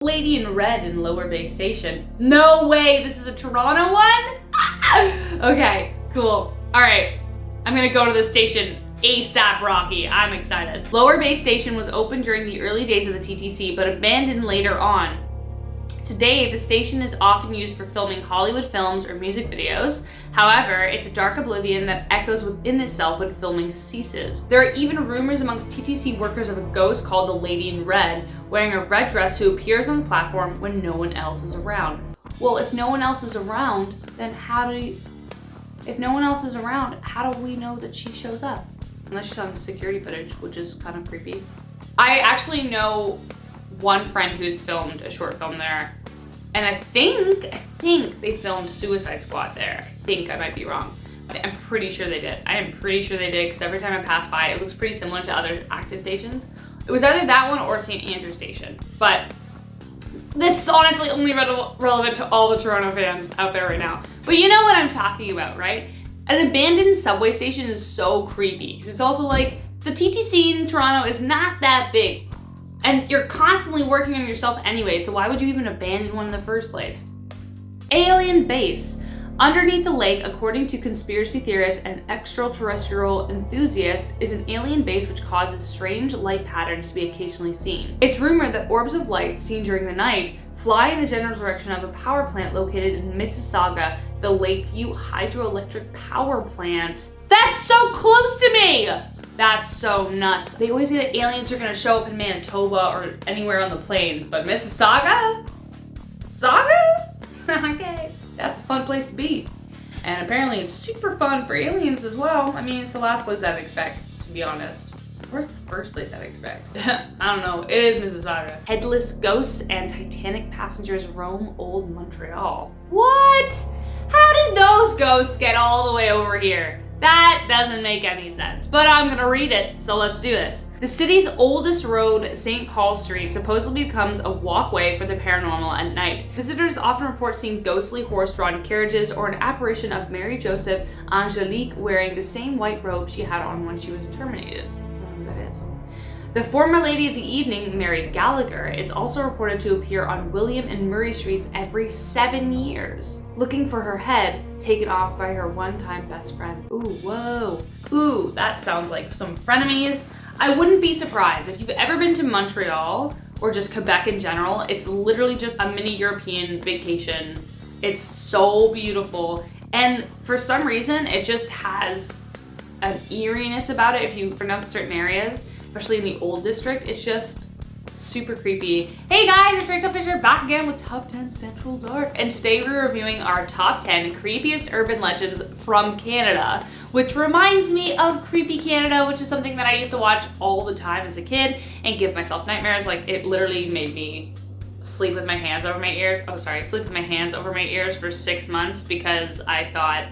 Lady in Red in Lower Bay Station. No way, this is a Toronto one? Okay, cool. All right, I'm gonna go to the station ASAP, Rocky. I'm excited. Lower Bay Station was opened during the early days of the TTC, but abandoned later on. Today, the station is often used for filming Hollywood films or music videos. However, it's a dark oblivion that echoes within itself when filming ceases. There are even rumors amongst TTC workers of a ghost called the Lady in Red, wearing a red dress who appears on the platform when no one else is around. Well, if no one else is around, then if no one else is around, how do we know that she shows up? Unless she's on security footage, which is kind of creepy. I actually know one friend who's filmed a short film there. And I think they filmed Suicide Squad there. I might be wrong. But I'm pretty sure they did. I am pretty sure they did, because every time I pass by, it looks pretty similar to other active stations. It was either that one or St. Andrew Station. But this is honestly only relevant to all the Toronto fans out there right now. But you know what I'm talking about, right? An abandoned subway station is so creepy, because it's also like, the TTC in Toronto is not that big. And you're constantly working on yourself anyway, so why would you even abandon one in the first place? Alien base. Underneath the lake, according to conspiracy theorists and extraterrestrial enthusiasts, is an alien base which causes strange light patterns to be occasionally seen. It's rumored that orbs of light seen during the night fly in the general direction of a power plant located in Mississauga, the Lakeview Hydroelectric Power Plant. That's so close to me! That's so nuts. They always say that aliens are gonna show up in Manitoba or anywhere on the plains, but Mississauga? Saga? Okay, that's a fun place to be. And apparently it's super fun for aliens as well. I mean, it's the last place I'd expect, to be honest. Where's the first place I'd expect? I don't know, it is Mississauga. Headless ghosts and Titanic passengers roam old Montreal. What? How did those ghosts get all the way over here? That doesn't make any sense, but I'm gonna read it, so let's do this. The city's oldest road, St. Paul Street, supposedly becomes a walkway for the paranormal at night. Visitors often report seeing ghostly horse-drawn carriages or an apparition of Mary Joseph Angelique wearing the same white robe she had on when she was terminated. I don't know who that is. The former Lady of the Evening, Mary Gallagher, is also reported to appear on William and Murray Streets every 7 years, looking for her head taken off by her one-time best friend. Ooh, whoa. Ooh, that sounds like some frenemies. I wouldn't be surprised. If you've ever been to Montreal, or just Quebec in general, it's literally just a mini European vacation. It's so beautiful. And for some reason, it just has an eeriness about it if you pronounce certain areas. Especially in the old district, it's just super creepy. Hey guys, it's Rachel Fisher back again with Top 10 Central Dark. And today we're reviewing our top 10 creepiest urban legends from Canada, which reminds me of Creepy Canada, which is something that I used to watch all the time as a kid and give myself nightmares. Like, it literally made me sleep with my hands over my ears. Oh, sorry, sleep with my hands over my ears for 6 months because I thought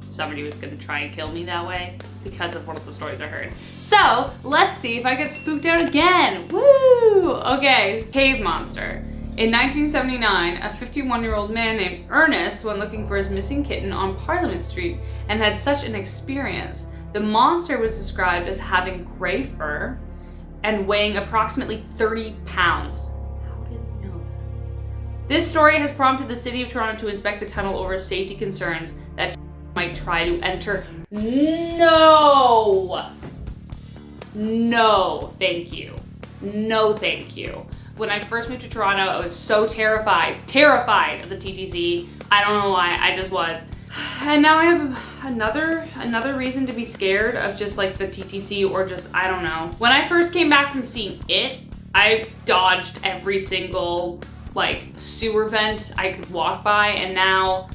somebody was gonna try and kill me that way because of one of the stories I heard. So let's see if I get spooked out again. Woo! Okay, cave monster. In 1979, a 51-year-old man named Ernest went looking for his missing kitten on Parliament Street and had such an experience. The monster was described as having gray fur and weighing approximately 30 pounds. How did he know that? This story has prompted the City of Toronto to inspect the tunnel over safety concerns that might try to enter. No, thank you. No, thank you. When I first moved to Toronto, I was so terrified of the TTC. I don't know why, I just was. And now I have another reason to be scared of just like the TTC, or just, I don't know. When I first came back from seeing it, I dodged every single like sewer vent I could walk by, and now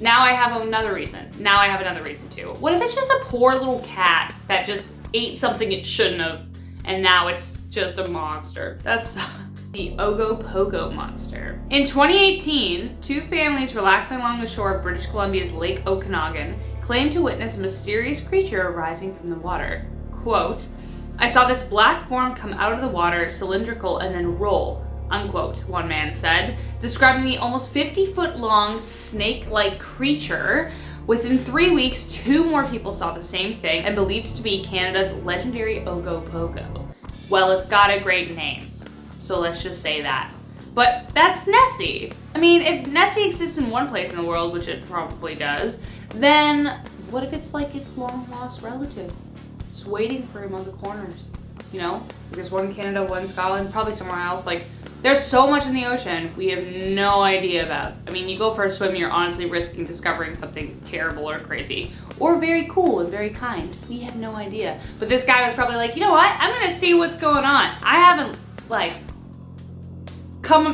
I have another reason. Now I have another reason too. What if it's just a poor little cat that just ate something it shouldn't have, and now it's just a monster? That sucks. The Ogopogo monster. In 2018, two families relaxing along the shore of British Columbia's Lake Okanagan claimed to witness a mysterious creature rising from the water. Quote, "I saw this black form come out of the water, cylindrical, and then roll," unquote, one man said, describing the almost 50-foot-long snake-like creature. Within 3 weeks, 2 more people saw the same thing and believed it to be Canada's legendary Ogopogo. Well, it's got a great name, so let's just say that. But that's Nessie. I mean, if Nessie exists in one place in the world, which it probably does, then what if it's like its long lost relative? Just waiting for him on the corners, you know? There's one in Canada, one in Scotland, probably somewhere else. Like, there's so much in the ocean we have no idea about. I mean, you go for a swim, you're honestly risking discovering something terrible or crazy, or very cool and very kind. We have no idea. But this guy was probably like, you know what? I'm gonna see what's going on. I haven't, like, come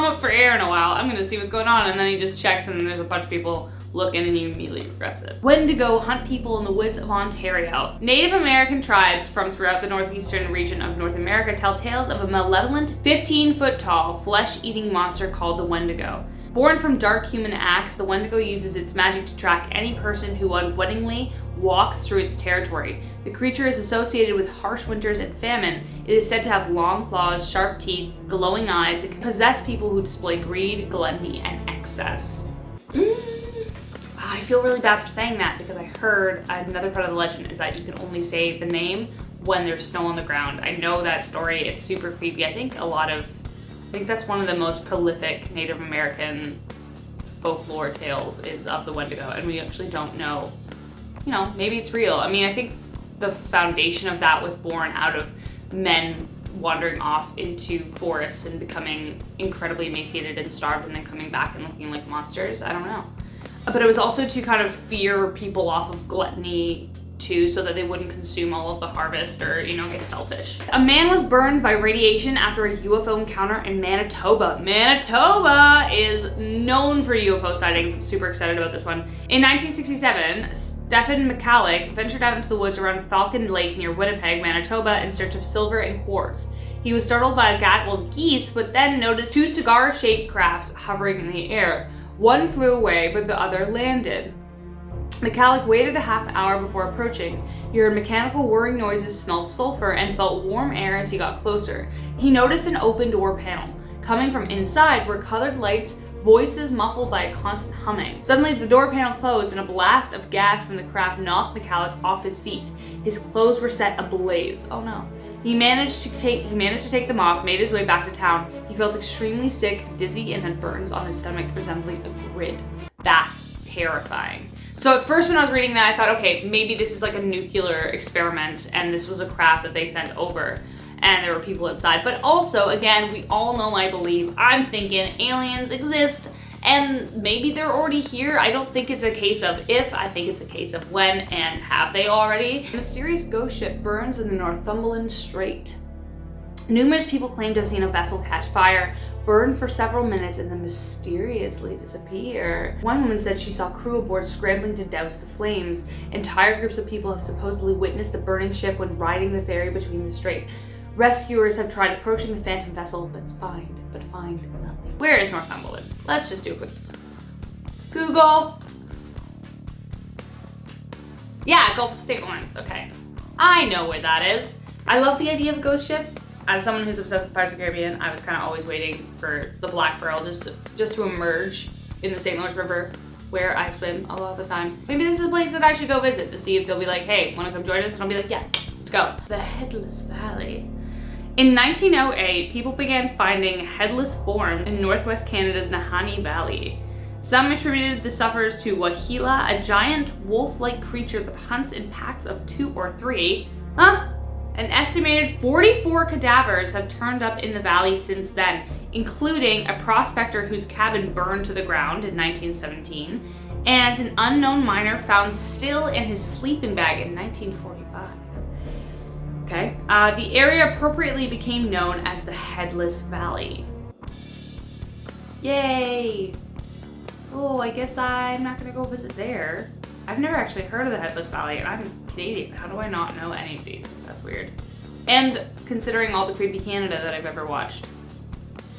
up for air in a while. I'm gonna see what's going on. And then he just checks, and then there's a bunch of people looking, and he immediately regrets it. Wendigo hunt people in the woods of Ontario. Native American tribes from throughout the northeastern region of North America tell tales of a malevolent 15-foot tall, flesh-eating monster called the Wendigo. Born from dark human acts, the Wendigo uses its magic to track any person who unwittingly walks through its territory. The creature is associated with harsh winters and famine. It is said to have long claws, sharp teeth, glowing eyes. It can possess people who display greed, gluttony, and excess. I feel really bad for saying that because I heard another part of the legend is that you can only say the name when there's snow on the ground. I know that story. It's super creepy. I think that's one of the most prolific Native American folklore tales is of the Wendigo, and we actually don't know, you know, maybe it's real. I mean, I think the foundation of that was born out of men wandering off into forests and becoming incredibly emaciated and starved and then coming back and looking like monsters. I don't know. But it was also to kind of fear people off of gluttony too, so that they wouldn't consume all of the harvest or, you know, get selfish. A man was burned by radiation after a UFO encounter in Manitoba. Manitoba is known for UFO sightings. I'm super excited about this one. In 1967, Stephen McCallick ventured out into the woods around Falcon Lake near Winnipeg, Manitoba in search of silver and quartz. He was startled by a gaggle of geese, but then noticed two cigar-shaped crafts hovering in the air. One flew away, but the other landed. McCallick waited a half hour before approaching. He heard mechanical whirring noises, smelled sulfur, and felt warm air as he got closer. He noticed an open door panel. Coming from inside were colored lights, voices muffled by a constant humming. Suddenly, the door panel closed and a blast of gas from the craft knocked McCallick off his feet. His clothes were set ablaze. Oh no. He managed to take them off, made his way back to town. He felt extremely sick, dizzy, and had burns on his stomach resembling a grid. That's terrifying. So at first when I was reading that, I thought, okay, maybe this is like a nuclear experiment and this was a craft that they sent over and there were people inside. But also, again, we all know, I believe, I'm thinking aliens exist and maybe they're already here. I don't think it's a case of if, I think it's a case of when and have they already. A mysterious ghost ship burns in the Northumberland Strait. Numerous people claim to have seen a vessel catch fire, burn for several minutes, and then mysteriously disappear. One woman said she saw crew aboard scrambling to douse the flames. Entire groups of people have supposedly witnessed the burning ship when riding the ferry between the strait. Rescuers have tried approaching the phantom vessel, but find nothing. Where is Northumberland? Let's just do a quick Google. Yeah, Gulf of St. Lawrence, okay. I know where that is. I love the idea of a ghost ship. As someone who's obsessed with Pirates of the Caribbean, I was kind of always waiting for the Black Pearl just to emerge in the St. Lawrence River, where I swim a lot of the time. Maybe this is a place that I should go visit to see if they'll be like, hey, wanna come join us? And I'll be like, yeah, let's go. The Headless Valley. In 1908, people began finding headless forms in northwest Canada's Nahanni Valley. Some attributed the sufferers to Wahila, a giant wolf-like creature that hunts in packs of 2 or 3. An estimated 44 cadavers have turned up in the valley since then, including a prospector whose cabin burned to the ground in 1917, and an unknown miner found still in his sleeping bag in 1945. Okay, the area appropriately became known as the Headless Valley. Yay! Oh, I guess I'm not gonna go visit there. I've never actually heard of the Headless Valley, and I'm Canadian. How do I not know any of these? That's weird. And considering all the creepy Canada that I've ever watched.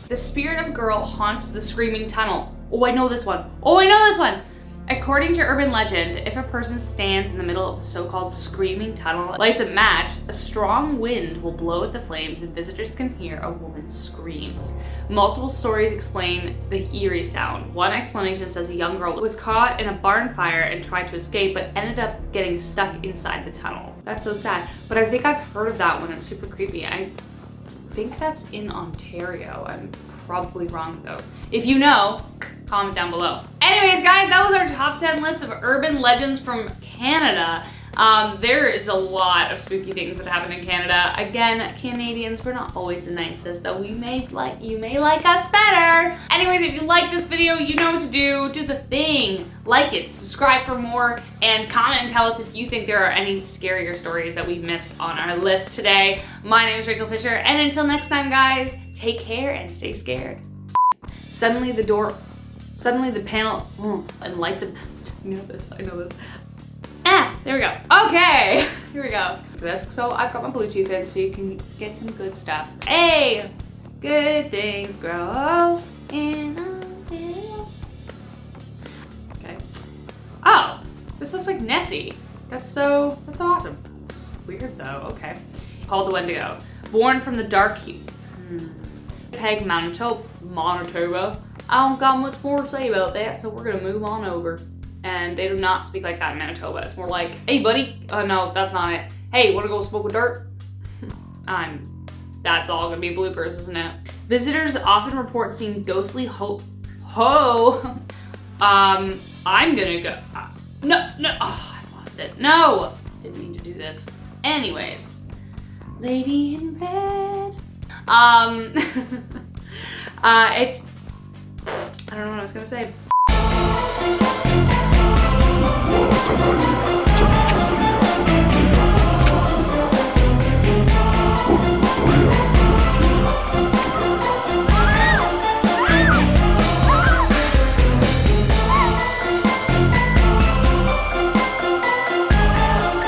The spirit of a girl haunts the Screaming Tunnel. Oh, I know this one. According to urban legend, if a person stands in the middle of the so-called Screaming Tunnel, lights a match, a strong wind will blow at the flames and visitors can hear a woman's screams. Multiple stories explain the eerie sound. One explanation says a young girl was caught in a barn fire and tried to escape, but ended up getting stuck inside the tunnel. That's so sad. But I think I've heard of that one. It's super creepy. I think that's in Ontario. I'm probably wrong though. If you know, comment down below. Anyways, guys, that was our top 10 list of urban legends from Canada. There is a lot of spooky things that happen in Canada. Again, Canadians, we're not always the nicest, though you may like us better. Anyways, if you like this video, you know what to do. Do the thing. Like it, subscribe for more, and comment and tell us if you think there are any scarier stories that we missed on our list today. My name is Rachel Fisher, and until next time, guys, take care and stay scared. Suddenly the panel, and lights up. I know this. There we go. Okay, here we go. So I've got my Bluetooth in so you can get some good stuff. Hey, good things grow in a hill. Okay. Oh, this looks like Nessie. That's awesome. It's weird though, okay. Called the Wendigo. Born from the dark Peg, Manitoba. I don't got much more to say about that, so we're gonna move on over. And they do not speak like that in Manitoba. It's more like, hey buddy, oh no, that's not it. Hey, wanna go smoke with dirt? That's all gonna be bloopers, isn't it? Visitors often report seeing ghostly I'm gonna go, no, oh, I lost it. No, didn't mean to do this. Anyways, Lady in Red. It's, I don't know what I was gonna say.